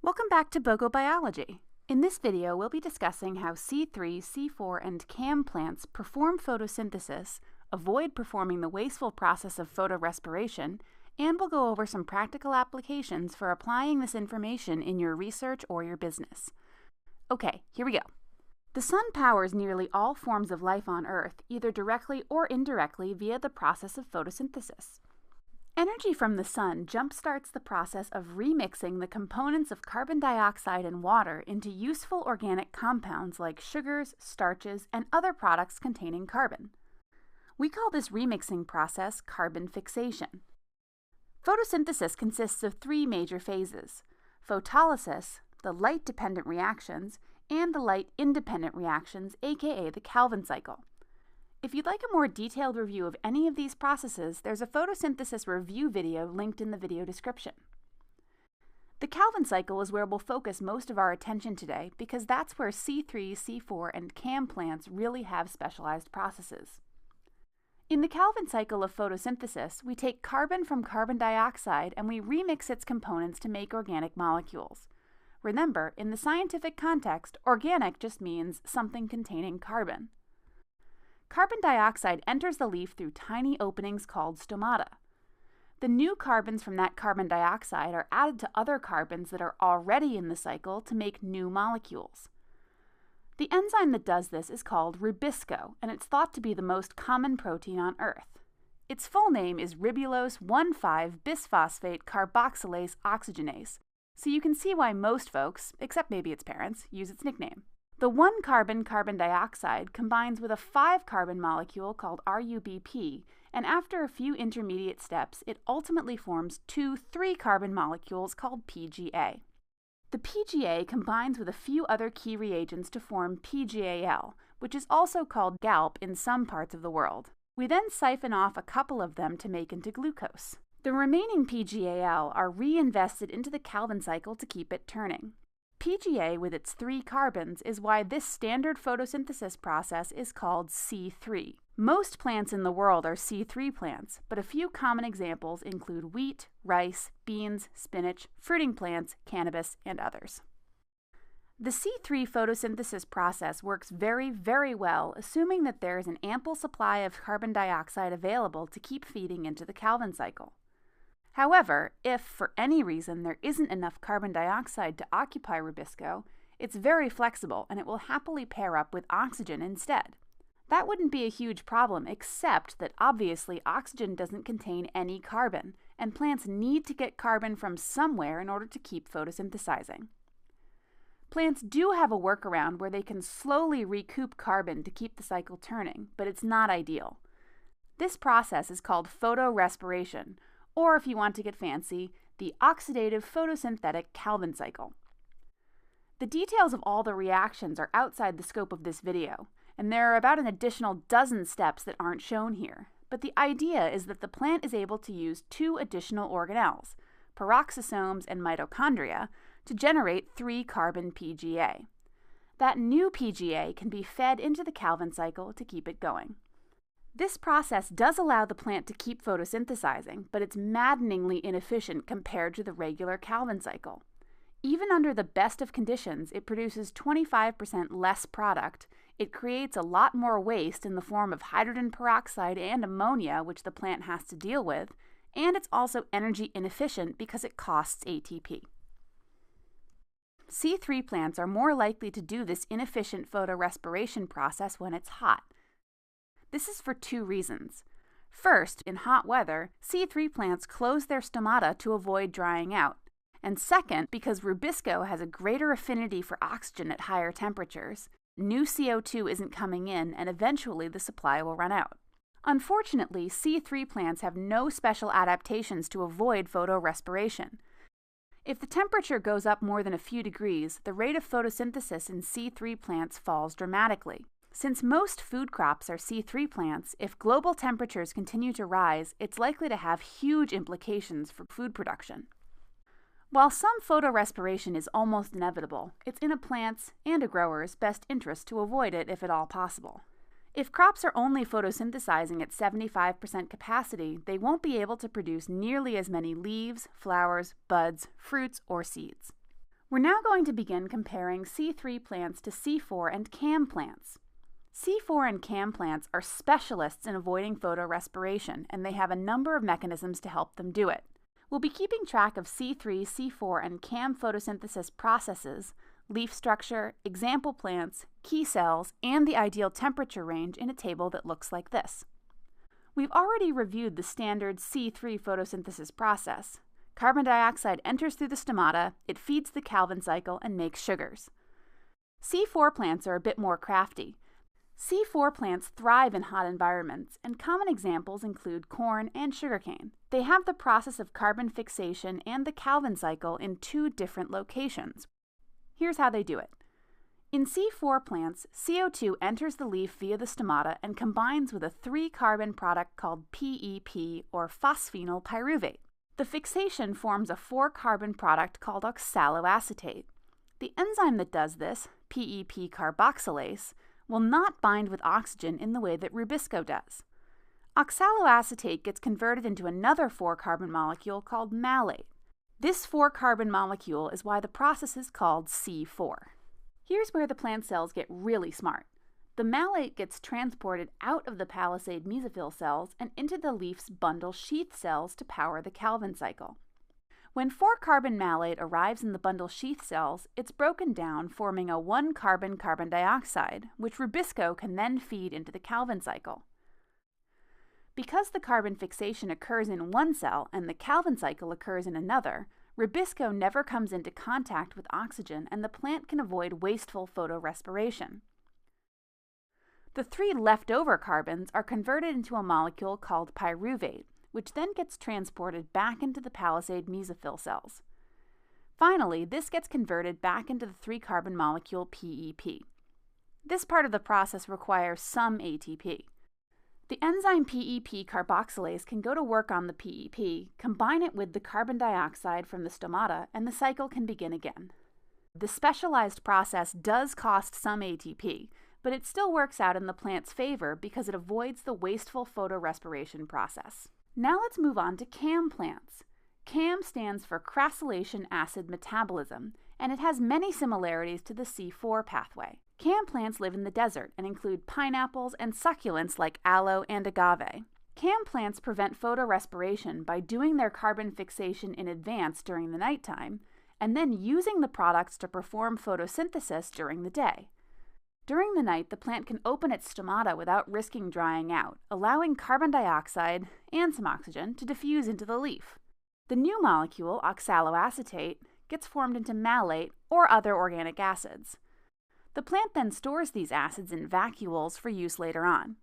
Welcome back to BOGO Biology. In this video, we'll be discussing how C3, C4, and CAM plants perform photosynthesis, avoid performing the wasteful process of photorespiration, and we'll go over some practical applications for applying this information in your research or your business. Okay, here we go. The sun powers nearly all forms of life on Earth, either directly or indirectly via the process of photosynthesis. Energy from the sun jumpstarts the process of remixing the components of carbon dioxide and water into useful organic compounds like sugars, starches, and other products containing carbon. We call this remixing process carbon fixation. Photosynthesis consists of three major phases: photolysis, the light-dependent reactions, and the light-independent reactions, aka the Calvin cycle. If you'd like a more detailed review of any of these processes, there's a photosynthesis review video linked in the video description. The Calvin cycle is where we'll focus most of our attention today because that's where C3, C4, and CAM plants really have specialized processes. In the Calvin cycle of photosynthesis, we take carbon from carbon dioxide and we remix its components to make organic molecules. Remember, in the scientific context, organic just means something containing carbon. Carbon dioxide enters the leaf through tiny openings called stomata. The new carbons from that carbon dioxide are added to other carbons that are already in the cycle to make new molecules. The enzyme that does this is called Rubisco, and it's thought to be the most common protein on Earth. Its full name is ribulose 1,5-bisphosphate carboxylase oxygenase, so you can see why most folks, except maybe its parents, use its nickname. The 1-carbon carbon dioxide combines with a 5-carbon molecule called RUBP, and after a few intermediate steps, it ultimately forms two 3-carbon molecules called PGA. The PGA combines with a few other key reagents to form PGAL, which is also called GALP in some parts of the world. We then siphon off a couple of them to make into glucose. The remaining PGAL are reinvested into the Calvin cycle to keep it turning. PGA with its 3 carbons is why this standard photosynthesis process is called C3. Most plants in the world are C3 plants, but a few common examples include wheat, rice, beans, spinach, fruiting plants, cannabis, and others. The C3 photosynthesis process works very, very well, assuming that there is an ample supply of carbon dioxide available to keep feeding into the Calvin cycle. However, if for any reason there isn't enough carbon dioxide to occupy Rubisco, it's very flexible and it will happily pair up with oxygen instead. That wouldn't be a huge problem, except that obviously oxygen doesn't contain any carbon, and plants need to get carbon from somewhere in order to keep photosynthesizing. Plants do have a workaround where they can slowly recoup carbon to keep the cycle turning, but it's not ideal. This process is called photorespiration, or if you want to get fancy, the oxidative photosynthetic Calvin cycle. The details of all the reactions are outside the scope of this video, and there are about an additional dozen steps that aren't shown here. But the idea is that the plant is able to use 2 additional organelles, peroxisomes and mitochondria, to generate 3-carbon PGA. That new PGA can be fed into the Calvin cycle to keep it going. This process does allow the plant to keep photosynthesizing, but it's maddeningly inefficient compared to the regular Calvin cycle. Even under the best of conditions, it produces 25% less product, it creates a lot more waste in the form of hydrogen peroxide and ammonia, which the plant has to deal with, and it's also energy inefficient because it costs ATP. C3 plants are more likely to do this inefficient photorespiration process when it's hot. This is for 2 reasons. First, in hot weather, C3 plants close their stomata to avoid drying out. And second, because Rubisco has a greater affinity for oxygen at higher temperatures, new CO2 isn't coming in and eventually the supply will run out. Unfortunately, C3 plants have no special adaptations to avoid photorespiration. If the temperature goes up more than a few degrees, the rate of photosynthesis in C3 plants falls dramatically. Since most food crops are C3 plants, if global temperatures continue to rise, it's likely to have huge implications for food production. While some photorespiration is almost inevitable, it's in a plant's and a grower's best interest to avoid it if at all possible. If crops are only photosynthesizing at 75% capacity, they won't be able to produce nearly as many leaves, flowers, buds, fruits, or seeds. We're now going to begin comparing C3 plants to C4 and CAM plants. C4 and CAM plants are specialists in avoiding photorespiration, and they have a number of mechanisms to help them do it. We'll be keeping track of C3, C4, and CAM photosynthesis processes, leaf structure, example plants, key cells, and the ideal temperature range in a table that looks like this. We've already reviewed the standard C3 photosynthesis process. Carbon dioxide enters through the stomata, it feeds the Calvin cycle, and makes sugars. C4 plants are a bit more crafty. C4 plants thrive in hot environments, and common examples include corn and sugarcane. They have the process of carbon fixation and the Calvin cycle in two different locations. Here's how they do it. In C4 plants, CO2 enters the leaf via the stomata and combines with a 3-carbon product called PEP, or phosphenyl pyruvate. The fixation forms a 4-carbon product called oxaloacetate. The enzyme that does this, PEP carboxylase, will not bind with oxygen in the way that Rubisco does. Oxaloacetate gets converted into another 4-carbon molecule called malate. This 4-carbon molecule is why the process is called C4. Here's where the plant cells get really smart. The malate gets transported out of the palisade mesophyll cells and into the leaf's bundle sheath cells to power the Calvin cycle. When 4-carbon malate arrives in the bundle sheath cells, it's broken down, forming a 1-carbon carbon dioxide, which Rubisco can then feed into the Calvin cycle. Because the carbon fixation occurs in one cell and the Calvin cycle occurs in another, Rubisco never comes into contact with oxygen and the plant can avoid wasteful photorespiration. The 3 leftover carbons are converted into a molecule called pyruvate, which then gets transported back into the palisade mesophyll cells. Finally, this gets converted back into the 3-carbon molecule PEP. This part of the process requires some ATP. The enzyme PEP carboxylase can go to work on the PEP, combine it with the carbon dioxide from the stomata, and the cycle can begin again. The specialized process does cost some ATP, but it still works out in the plant's favor because it avoids the wasteful photorespiration process. Now let's move on to CAM plants. CAM stands for crassylation acid metabolism, and it has many similarities to the C4 pathway. CAM plants live in the desert and include pineapples and succulents like aloe and agave. CAM plants prevent photorespiration by doing their carbon fixation in advance during the nighttime, and then using the products to perform photosynthesis during the day. During the night, the plant can open its stomata without risking drying out, allowing carbon dioxide and some oxygen to diffuse into the leaf. The new molecule, oxaloacetate, gets formed into malate or other organic acids. The plant then stores these acids in vacuoles for use later on.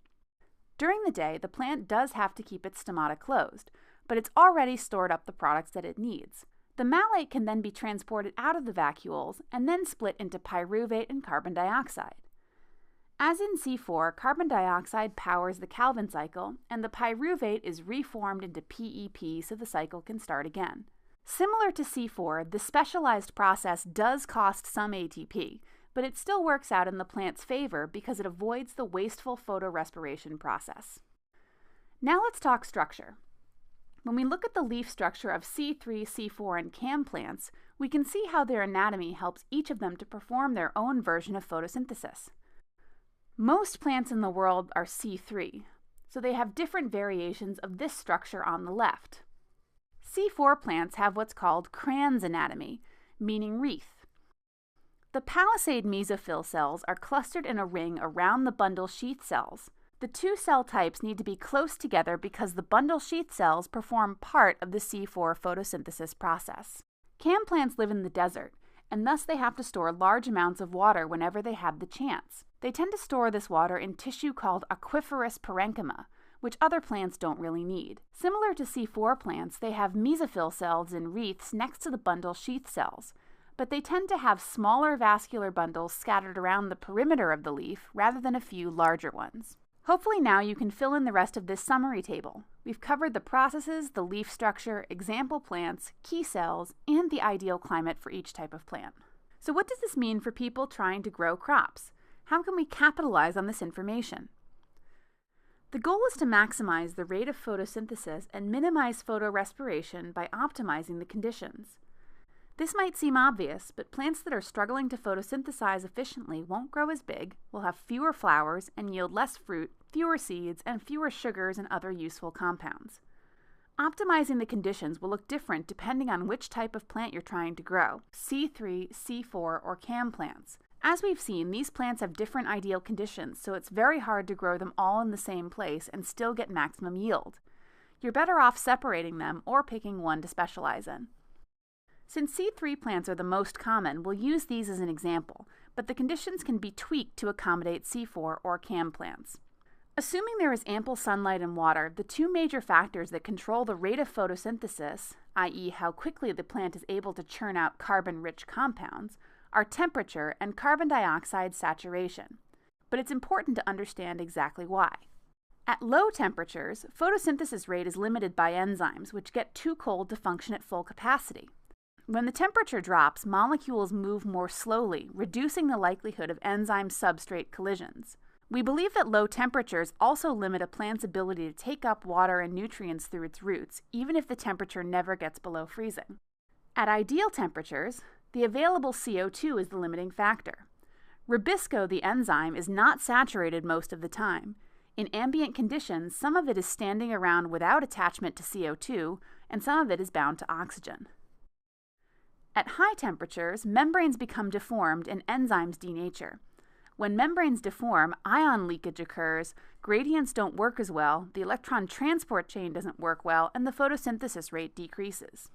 During the day, the plant does have to keep its stomata closed, but it's already stored up the products that it needs. The malate can then be transported out of the vacuoles and then split into pyruvate and carbon dioxide. As in C4, carbon dioxide powers the Calvin cycle, and the pyruvate is reformed into PEP so the cycle can start again. Similar to C4, the specialized process does cost some ATP, but it still works out in the plant's favor because it avoids the wasteful photorespiration process. Now let's talk structure. When we look at the leaf structure of C3, C4, and CAM plants, we can see how their anatomy helps each of them to perform their own version of photosynthesis. Most plants in the world are C3, so they have different variations of this structure on the left. C4 plants have what's called Kranz anatomy, meaning wreath. The palisade mesophyll cells are clustered in a ring around the bundle sheath cells. The two cell types need to be close together because the bundle sheath cells perform part of the C4 photosynthesis process. CAM plants live in the desert, and thus they have to store large amounts of water whenever they have the chance. They tend to store this water in tissue called aquiferous parenchyma, which other plants don't really need. Similar to C4 plants, they have mesophyll cells in wreaths next to the bundle sheath cells, but they tend to have smaller vascular bundles scattered around the perimeter of the leaf rather than a few larger ones. Hopefully now you can fill in the rest of this summary table. We've covered the processes, the leaf structure, example plants, key cells, and the ideal climate for each type of plant. So what does this mean for people trying to grow crops? How can we capitalize on this information? The goal is to maximize the rate of photosynthesis and minimize photorespiration by optimizing the conditions. This might seem obvious, but plants that are struggling to photosynthesize efficiently won't grow as big, will have fewer flowers, and yield less fruit, fewer seeds, and fewer sugars and other useful compounds. Optimizing the conditions will look different depending on which type of plant you're trying to grow, C3, C4, or CAM plants. As we've seen, these plants have different ideal conditions, so it's very hard to grow them all in the same place and still get maximum yield. You're better off separating them or picking one to specialize in. Since C3 plants are the most common, we'll use these as an example, but the conditions can be tweaked to accommodate C4 or CAM plants. Assuming there is ample sunlight and water, the two major factors that control the rate of photosynthesis, i.e. how quickly the plant is able to churn out carbon-rich compounds, are temperature and carbon dioxide saturation. But it's important to understand exactly why. At low temperatures, photosynthesis rate is limited by enzymes, which get too cold to function at full capacity. When the temperature drops, molecules move more slowly, reducing the likelihood of enzyme-substrate collisions. We believe that low temperatures also limit a plant's ability to take up water and nutrients through its roots, even if the temperature never gets below freezing. At ideal temperatures, the available CO2 is the limiting factor. Rubisco, the enzyme, is not saturated most of the time. In ambient conditions, some of it is standing around without attachment to CO2, and some of it is bound to oxygen. At high temperatures, membranes become deformed and enzymes denature. When membranes deform, ion leakage occurs, gradients don't work as well, the electron transport chain doesn't work well, and the photosynthesis rate decreases.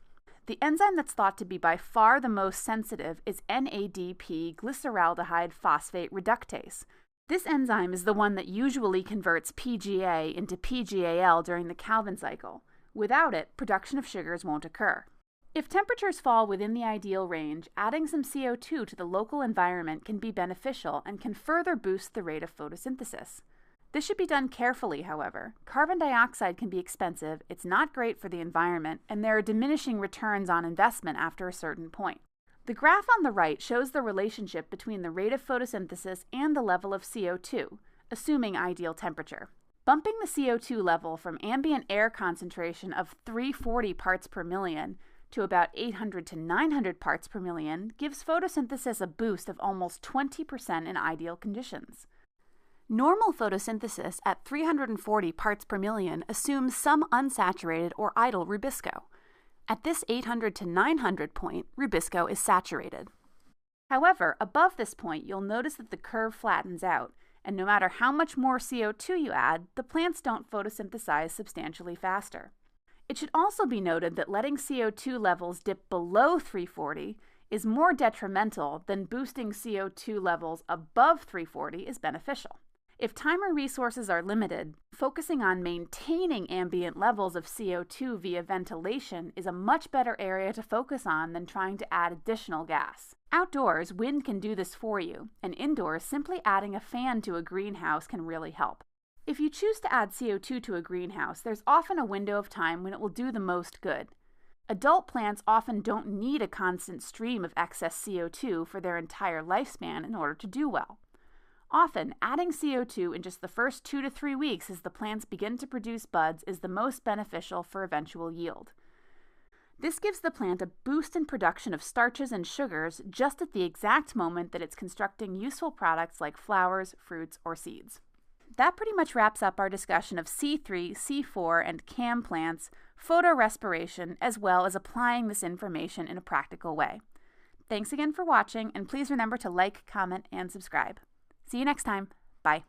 The enzyme that's thought to be by far the most sensitive is NADP glyceraldehyde phosphate reductase. This enzyme is the one that usually converts PGA into PGAL during the Calvin cycle. Without it, production of sugars won't occur. If temperatures fall within the ideal range, adding some CO2 to the local environment can be beneficial and can further boost the rate of photosynthesis. This should be done carefully, however. Carbon dioxide can be expensive, it's not great for the environment, and there are diminishing returns on investment after a certain point. The graph on the right shows the relationship between the rate of photosynthesis and the level of CO2, assuming ideal temperature. Bumping the CO2 level from ambient air concentration of 340 parts per million to about 800 to 900 parts per million gives photosynthesis a boost of almost 20% in ideal conditions. Normal photosynthesis at 340 parts per million assumes some unsaturated or idle rubisco. At this 800 to 900 point, rubisco is saturated. However, above this point, you'll notice that the curve flattens out, and no matter how much more CO2 you add, the plants don't photosynthesize substantially faster. It should also be noted that letting CO2 levels dip below 340 is more detrimental than boosting CO2 levels above 340 is beneficial. If time or resources are limited, focusing on maintaining ambient levels of CO2 via ventilation is a much better area to focus on than trying to add additional gas. Outdoors, wind can do this for you, and indoors, simply adding a fan to a greenhouse can really help. If you choose to add CO2 to a greenhouse, there's often a window of time when it will do the most good. Adult plants often don't need a constant stream of excess CO2 for their entire lifespan in order to do well. Often, adding CO2 in just the first 2 to 3 weeks as the plants begin to produce buds is the most beneficial for eventual yield. This gives the plant a boost in production of starches and sugars just at the exact moment that it's constructing useful products like flowers, fruits, or seeds. That pretty much wraps up our discussion of C3, C4, and CAM plants, photorespiration, as well as applying this information in a practical way. Thanks again for watching, and please remember to like, comment, and subscribe. See you next time. Bye.